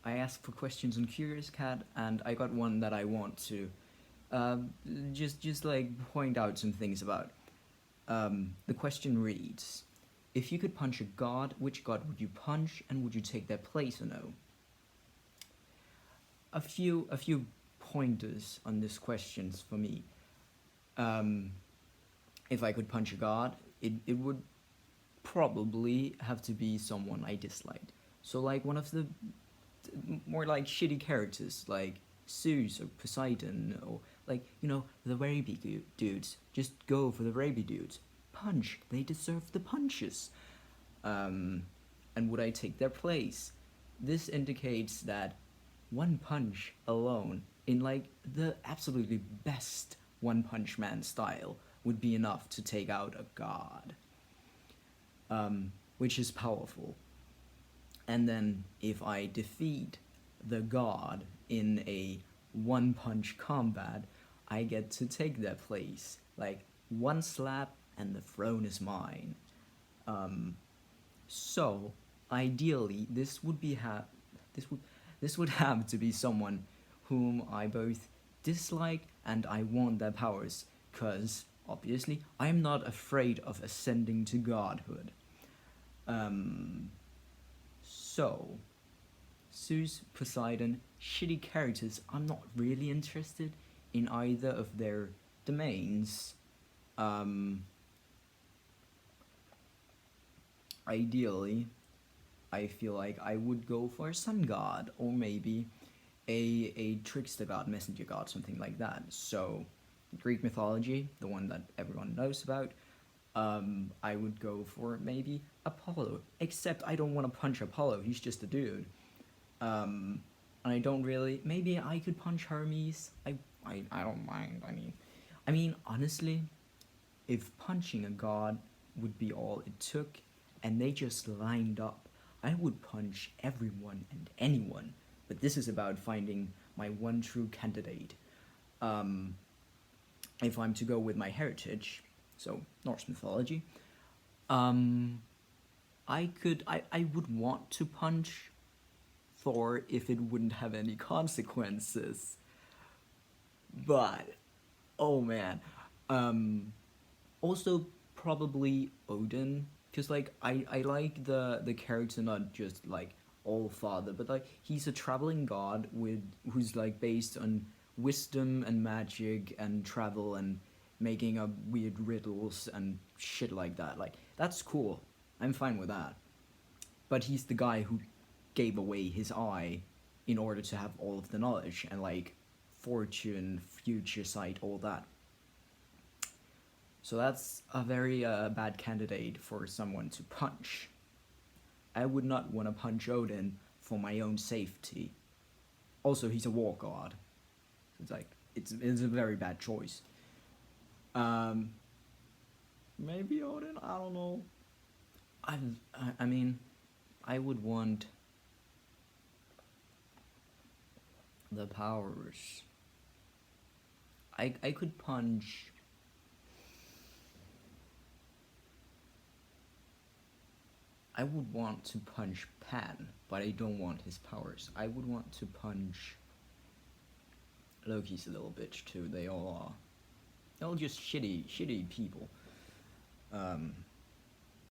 I asked for questions on Curious Cat, and I got one that I want to um, just like point out some things about. The question reads: If you could punch a god, which god would you punch, and would you take their place or no? A few pointers on this questions for me. Um, if I could punch a god, it would probably have to be someone I disliked. So like one of the more like shitty characters like Zeus or Poseidon or like the very big dudes. Just go for the very big dudes. Punch. They deserve the punches. Um, and would I take their place? This indicates that one punch alone, in like the absolutely best One Punch Man style, would be enough to take out a god, which is powerful. And then if I defeat the god in a one punch combat, I get to take their place. Like one slap and the throne is mine. Um, so ideally, this would this would have to be someone whom I both dislike and I want their powers, cause obviously I am not afraid of ascending to godhood. Um, so Zeus, Poseidon, shitty characters. I'm not really interested in either of their domains. Um, Ideally, I feel like I would go for a sun god or maybe a trickster god, messenger god, something like that. So, Greek mythology, the one that everyone knows about, I would go for maybe Apollo. Except I don't want to punch Apollo, he's just a dude. Um, and I don't really. Maybe I could punch Hermes. I don't mind. I mean, honestly, if punching a god would be all it took, and they just lined up, I would punch everyone and anyone. But this is about finding my one true candidate. Um, if I'm to go with my heritage, so Norse mythology, um, I would want to punch Thor if it wouldn't have any consequences. But oh man, um, also probably Odin, because like I like the character, not just like all father, but like he's a traveling god with who's like based on wisdom and magic and travel and making up weird riddles and shit like that. Like that's cool. I'm fine with that. But he's the guy who gave away his eye in order to have all of the knowledge and like fortune, future sight, all that. So that's a very bad candidate for someone to punch. I would not want to punch Odin for my own safety. Also, he's a war god. It's like it's a very bad choice. Um, Maybe Odin. I don't know. I mean, I would want the powers. I could punch. I would want to punch Pan, but I don't want his powers. I would want to punch. Loki's a little bitch too. They all are. They're all just shitty people.